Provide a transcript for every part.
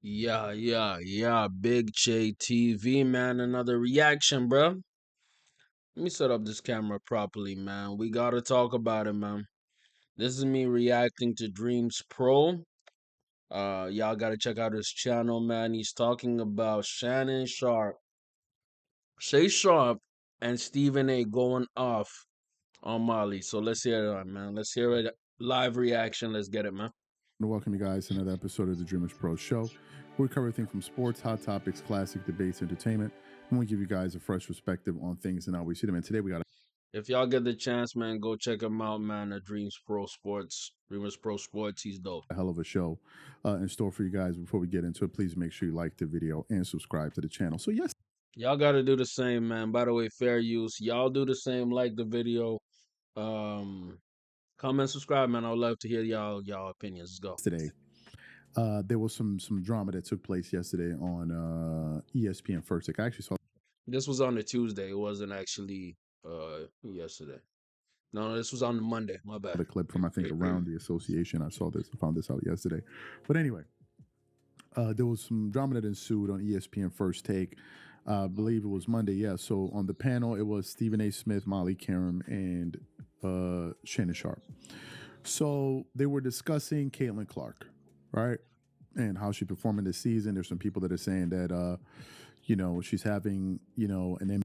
Yeah. Big J TV, man. Another reaction, bro. Let me set up this camera properly, man. We gotta talk about it, man. This is me reacting to Dreams Pro. Y'all gotta check out his channel, man. He's talking about Shannon Sharpe, Shay Sharpe, and Stephen A. going off on Molly. So let's hear it, man. Let's hear it. Live reaction. Let's get it, man. To welcome you guys to another episode of the Dreamers Pro Show, where we cover everything from sports, hot topics, classic debates, entertainment, and we give you guys a fresh perspective on things and how we see them. And today we got If y'all get the chance, man, go check him out, man. At Dreams Pro Sports, Dreamers Pro Sports. He's dope. a hell of a show in store for you guys. Before we get into it, please make sure you like the video and subscribe to the channel. So yes, Y'all got to do the same, man. By the way, fair use. Y'all do the same. Like the video. Um, comment, subscribe, man. I would love to hear y'all opinions. Let's go. today there was some drama that took place yesterday on ESPN First Take. I actually saw This was on a Tuesday. It wasn't actually yesterday. No, this was on the Monday. My bad. the clip from I think around the association. I found this out yesterday. But anyway, there was some drama that ensued on ESPN First Take. I believe it was Monday. Yeah. So on the panel, it was Stephen A. Smith, Molly Querim, and Shannon Sharpe. So they were discussing Caitlin Clark, right, and how she performing this season. There's some people that are saying that she's having an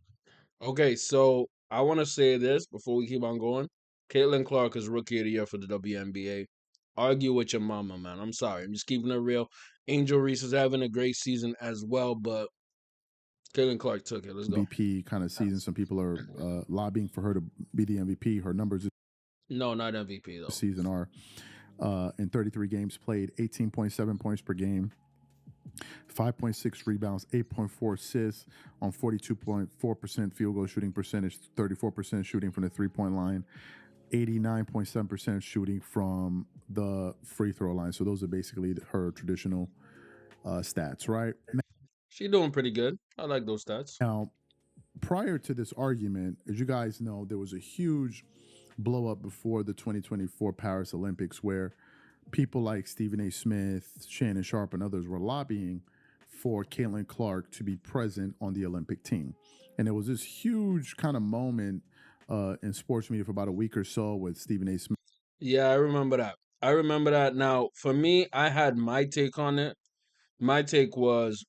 Okay, so I want to say this before we keep on going. Caitlin Clark is Rookie of the Year for the WNBA. Argue with your mama, man. I'm sorry. I'm just keeping it real. Angel Reese is having a great season as well, but Caitlin Clark took it. Let's go. MVP kind of season. Some people are lobbying for her to be the MVP. Her numbers No, not MVP though. this season are in 33 games played, 18.7 points per game, 5.6 rebounds, 8.4 assists on 42.4% field goal shooting percentage, 34% shooting from the three-point line, 89.7% shooting from the free throw line. So those are basically her traditional stats, right? She's doing pretty good. I like those stats. Now, prior to this argument, as you guys know, there was a huge blow up before the 2024 Paris Olympics where people like Stephen A. Smith, Shannon Sharpe, and others were lobbying for Caitlin Clark to be present on the Olympic team. And there was this huge kind of moment in sports media for about a week or so with Stephen A. Smith. Yeah, I remember that. Now, for me, I had my take on it. My take was,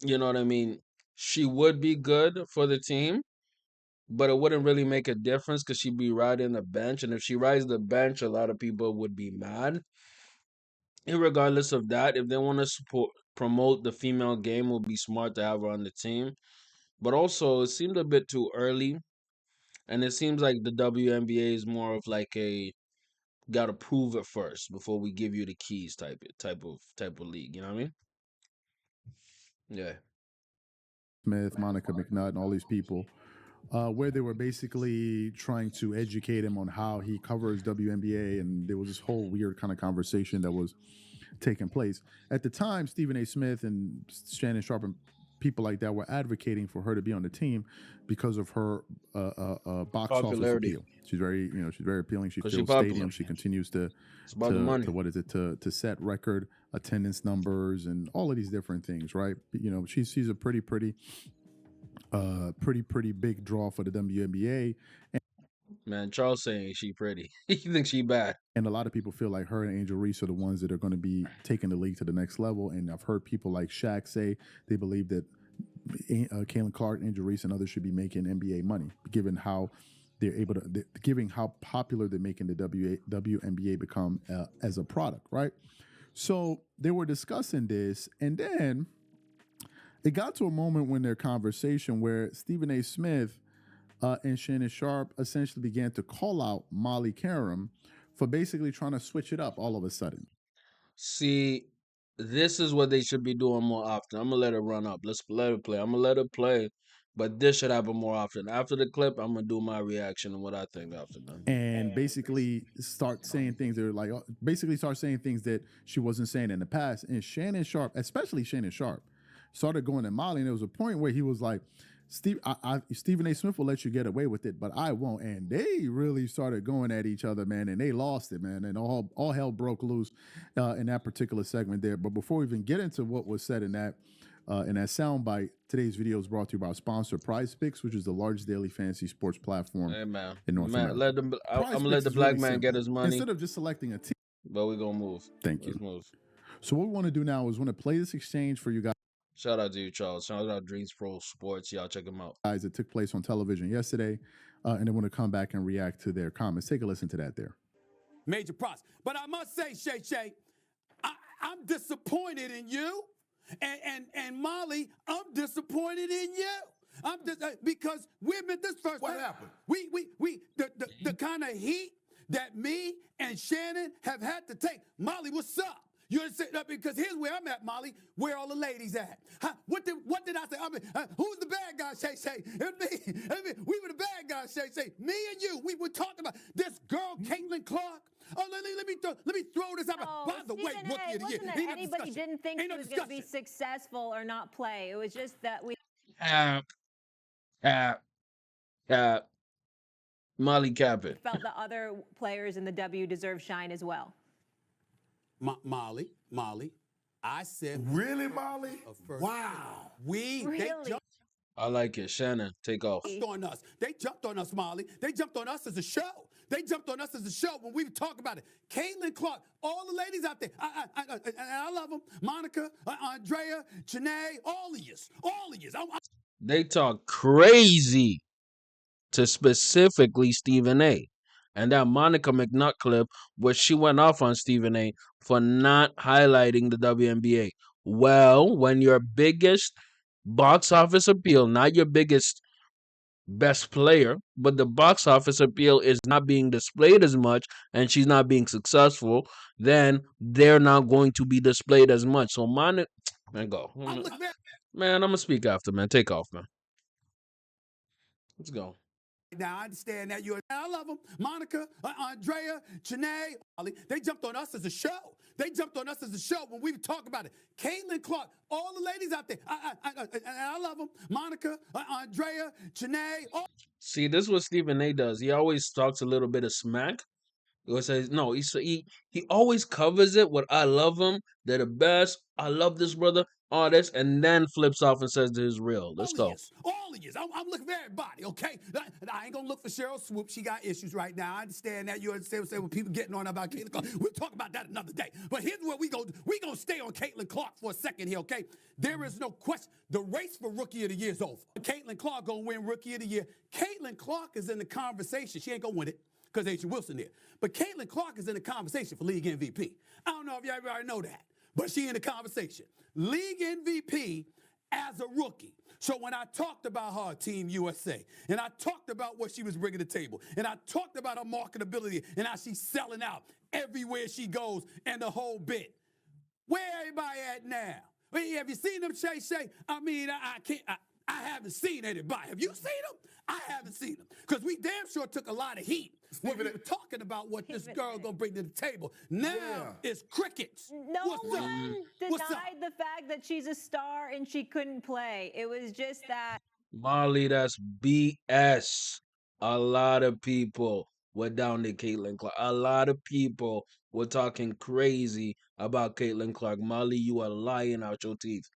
you know what I mean? She would be good for the team, but it wouldn't really make a difference because she'd be riding the bench. And if she rides the bench, a lot of people would be mad. Irregardless of that, if they want to promote the female game, it would be smart to have her on the team. But also, it seemed a bit too early. And it seems like the WNBA is more of like a gotta prove it first before we give you the keys type of league. You know what I mean? Yeah. Smith, Monica McNutt, and all these people, where they were basically trying to educate him on how he covers WNBA, and there was this whole weird kind of conversation that was taking place. At the time, Stephen A. Smith and Shannon Sharpe and people like that were advocating for her to be on the team because of her box office Popularity. appeal. She's very, she's very appealing. She 'Cause she fills popular. stadiums. She continues to It's about the money. to set record attendance numbers and all of these different things, right? She's a pretty big draw for the WNBA. Man, Charles saying she pretty. He thinks she bad. And a lot of people feel like her and Angel Reese are the ones that are going to be taking the league to the next level. And I've heard people like Shaq say they believe that Caitlin Clark, Angel Reese, and others should be making NBA money, given how they're able to, given how popular they're making the WNBA become as a product, right? So they were discussing this, and then it got to a moment when their conversation where Stephen A. Smith and Shannon Sharpe essentially began to call out Molly Querim for basically trying to switch it up all of a sudden. See, this is what they should be doing more often. I'm gonna let it run up. Let's let it play. I'm gonna let it play, but this should happen more often. After the clip, I'm gonna do my reaction and what I think after that. And basically start saying things that are like, basically start saying things that she wasn't saying in the past. And Shannon Sharpe, especially Shannon Sharpe, started going at Molly, and there was a point where he was like, Stephen A. Smith will let you get away with it, but I won't. And they really started going at each other, man, and they lost it, man. And all hell broke loose in that particular segment there. But before we even get into what was said in that soundbite, today's video is brought to you by our sponsor, Prize Picks, which is the largest daily fantasy sports platform Hey, man. in North America. I'm going to let the black man get his money. Instead of just selecting a team. But we're going to move. Thank you. Let's move. So what we want to do now is we want to play this exchange for you guys. Shout out to you, Charles. Shout out Dreams Pro Sports. Y'all check them out. Guys, it took place on television yesterday, and then want to come back and react to their comments. Take a listen to that there. Major props. But I must say, Shay, I'm disappointed in you. And Molly, I'm disappointed in you. I'm just because we've been this first. What happened? The kind of heat that me and Shannon have had to take. Molly, what's up? You understand? Because here's where I'm at, Molly. Where all the ladies at? What did I say? I mean, who's the bad guy? Shay. We were the bad guys. Shay. Me and you. We were talking about this girl, Caitlin Clark. Oh, let me throw this out. Oh, By the way, rookie of the year. That anybody didn't think she was going to be successful or not play. It was just that we. Molly Capit. Felt the other players in the W deserve shine as well. Molly, I said. Really, Molly? Wow. Really? I like it. Shannon, take off. On us. They jumped on us, Molly. They jumped on us as a show. They jumped on us as a show when we talk about it. Caitlin Clark, all the ladies out there, I love them. Monica, Andrea, Janae, all of yous. They talk crazy to specifically Stephen A. And that Monica McNutt clip where she went off on Stephen A. for not highlighting the WNBA. Well, when your biggest box office appeal, not your biggest best player, but the box office appeal is not being displayed as much and she's not being successful, then they're not going to be displayed as much. So, man, go. Man, I'm going to speak after, man. Take off, man. Let's go. Now, I understand that I love them. Monica, Andrea, Janae, they jumped on us as a show. They jumped on us as a show when we talk about it. Caitlin Clark, all the ladies out there, I love them. Monica, Andrea, Janae. See, this is what Stephen A. does. He always talks a little bit of smack. He says, no, he always covers it with I love them, they're the best, I love this brother, all this, and then flips off and says this is real. Let's go. All of you. I'm looking for everybody, okay? I ain't gonna look for Cheryl Swoop. She got issues right now. I understand that. You understand what I'm saying? When people getting on about Caitlin Clark. We'll talk about that another day. But here's where we gonna stay on Caitlin Clark for a second here, okay? There is no question. The race for Rookie of the Year is over. Caitlin Clark gonna win Rookie of the Year. Caitlin Clark is in the conversation. She ain't gonna win it because Asia Wilson there. But Caitlin Clark is in the conversation for League MVP. I don't know if y'all already know that, but she in the conversation. League MVP as a rookie. So when I talked about her Team USA, and I talked about what she was bringing to the table, and I talked about her marketability and how she's selling out everywhere she goes and the whole bit, where everybody at now? Have you seen them, Shay? I mean, I haven't seen anybody. Have you seen them? I haven't seen them. Because we damn sure took a lot of heat when we were talking about what this girl going to bring to the table. Now it's crickets. No one denied the fact that she's a star and she couldn't play. It was just that. Molly, that's BS. A lot of people were down to Caitlin Clark. A lot of people were talking crazy about Caitlin Clark. Molly, you are lying out your teeth.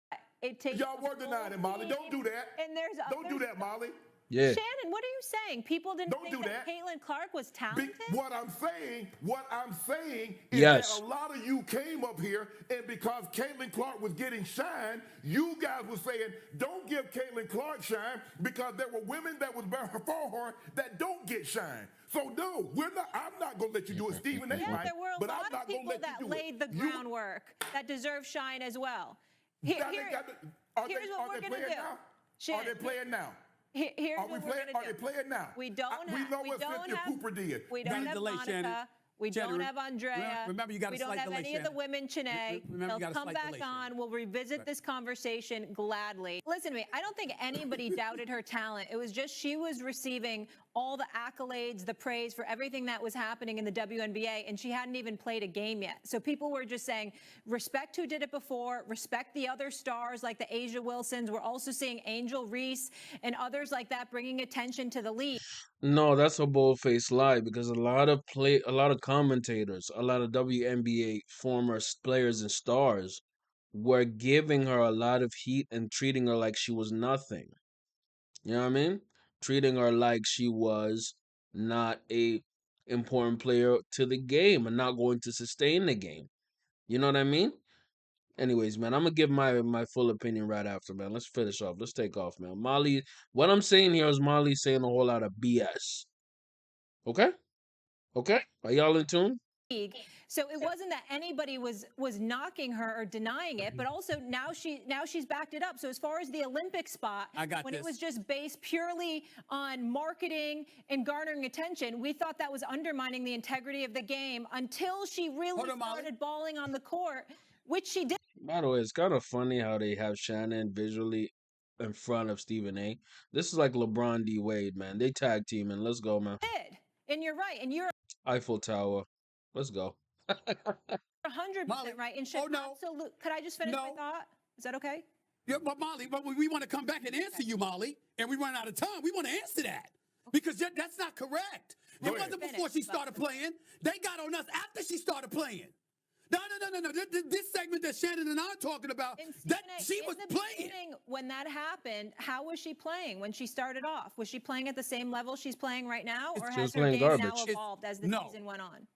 Y'all were denying it, Molly. Don't do that. And don't do that, Molly. Yeah. Shannon, what are you saying? People didn't think that Caitlin Clark was talented? What I'm saying is that a lot of you came up here, and because Caitlin Clark was getting shine, you guys were saying, don't give Caitlin Clark shine because there were women that was before her that don't get shine. So no, I'm not going to let you do it, Stephen A. Yeah, there were a lot of people that laid the groundwork that deserve shine as well. Here's what we're going to do. Are they playing now? Here's what we're going to do. Are they playing now? We don't have Cooper did. We don't have Monica. We don't have Andrea. Remember, you got to We don't have any of the women, Chanae. They'll come back on. We'll revisit this conversation gladly. Listen to me. I don't think anybody doubted her talent. It was just she was receiving all the accolades, the praise for everything that was happening in the WNBA, and she hadn't even played a game yet. So people were just saying, respect who did it before, respect the other stars like the Asia Wilsons. We're also seeing Angel Reese and others like that bringing attention to the league. No, that's a bold-faced lie because a lot of commentators, a lot of WNBA former players and stars were giving her a lot of heat and treating her like she was nothing. You know what I mean? Treating her like she was not a important player to the game and not going to sustain the game. You know what I mean? Anyways, man, I'm gonna give my full opinion right after, man. Let's finish off. Let's take off, man. Molly, what I'm saying here is Molly saying a whole lot of BS. Okay? Okay? Are y'all in tune? So it wasn't that anybody was knocking her or denying it, but also now she's backed it up. So as far as the Olympic spot, it was just based purely on marketing and garnering attention, we thought that was undermining the integrity of the game until she really started balling on the court, which she did. By the way, it's kind of funny how they have Shannon visually in front of Stephen A. This is like LeBron D. Wade, man. They tag teaming. Let's go, man. And you're right. And you're Eiffel Tower. Let's go. 100% right. And absolute. Could I just finish my thought? Is that okay? Yeah, but Molly, but we want to come back and answer you, Molly, and we run out of time. We want to answer that because that's not correct. It wasn't before she started playing. They got on us after she started playing. No. This segment that Shannon and I are talking about, that she was playing. When that happened, how was she playing when she started off? Was she playing at the same level she's playing right now, or has her game now evolved as the season went on?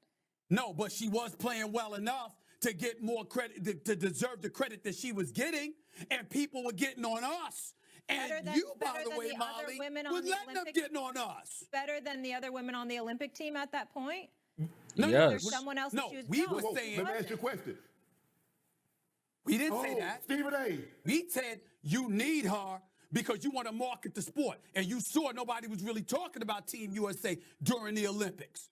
No, but she was playing well enough to get more credit, to deserve the credit that she was getting, and people were getting on us. And you, by the way, Molly, was letting them getting on us. Better than the other women on the Olympic team at that point? No, yes. Someone else. No, we were saying. Let me ask you a question. We didn't say that. Stephen A. We said you need her because you want to market the sport, and you saw nobody was really talking about Team USA during the Olympics.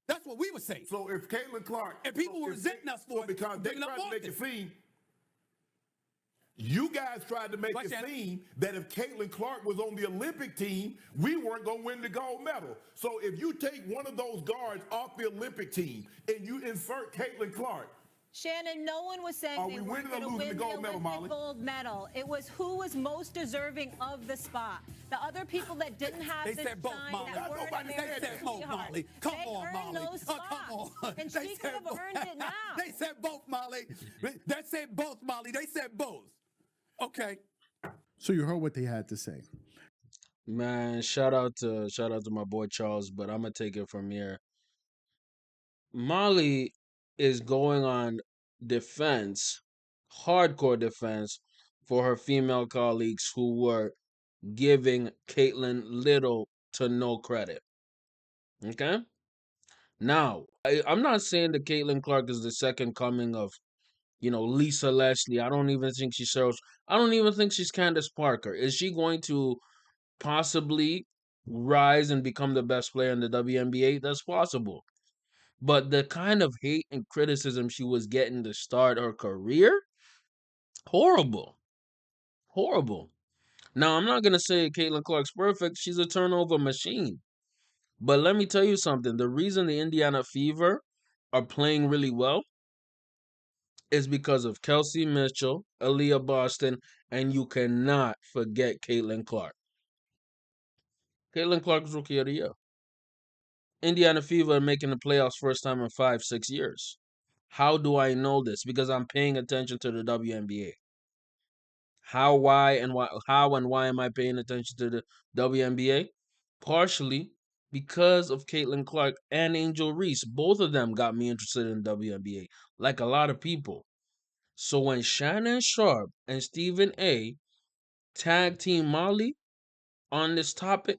That's what we were saying. So if Caitlin Clark and people were resenting us for because they tried to make it seem, you guys tried to make it seem that if Caitlin Clark was on the Olympic team, we weren't going to win the gold medal. So if you take one of those guards off the Olympic team and you insert Caitlin Clark, Shannon, no one was saying they were going to win the Olympic gold medal. It was who was most deserving of the spot. The other people that didn't have the shine that weren't American Molly. Come on, Molly. Come on. And she could have earned it now. They said both, Molly. They said both, Molly. They said both. Okay. So you heard what they had to say. Man, shout out to my boy Charles, but I'm gonna take it from here. Molly is going on defense, hardcore defense, for her female colleagues who were giving Caitlin little to no credit. Okay? Now, I'm not saying that Caitlin Clark is the second coming of, Lisa Leslie. I don't even think she's Candace Parker. Is she going to possibly rise and become the best player in the WNBA? That's possible. But the kind of hate and criticism she was getting to start her career, horrible. Horrible. Now, I'm not going to say Caitlin Clark's perfect. She's a turnover machine. But let me tell you something. The reason the Indiana Fever are playing really well is because of Kelsey Mitchell, Aaliyah Boston, and you cannot forget Caitlin Clark. Caitlin Clark's Rookie of the Year. Indiana Fever are making the playoffs first time in 5-6 years. How do I know this? Because I'm paying attention to the WNBA. How and why am I paying attention to the WNBA? Partially because of Caitlin Clark and Angel Reese. Both of them got me interested in WNBA, like a lot of people. So when Shannon Sharpe and Stephen A. tag team Molly on this topic,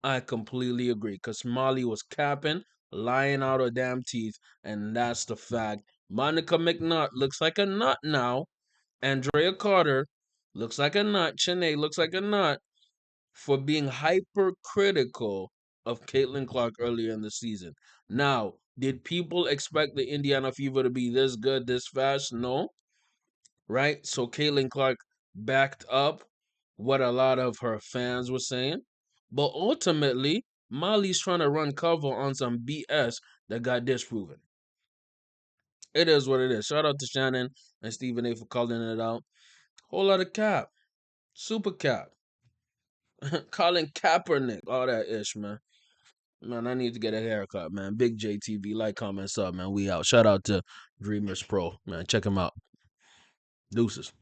I completely agree. Because Molly was capping, lying out her damn teeth, and that's the fact. Monica McNutt looks like a nut now. Andrea Carter looks like a nut. Chene looks like a nut for being hypercritical of Caitlin Clark earlier in the season. Now, did people expect the Indiana Fever to be this good, this fast? No. Right? So Caitlin Clark backed up what a lot of her fans were saying. But ultimately, Molly's trying to run cover on some BS that got disproven. It is what it is. Shout out to Shannon and Stephen A for calling it out. Whole lot of cap. Super cap. Colin Kaepernick. All that ish, man. Man, I need to get a haircut, man. Big JTV. Like, comment, sub, man. We out. Shout out to Dreamers Pro, man. Check him out. Deuces.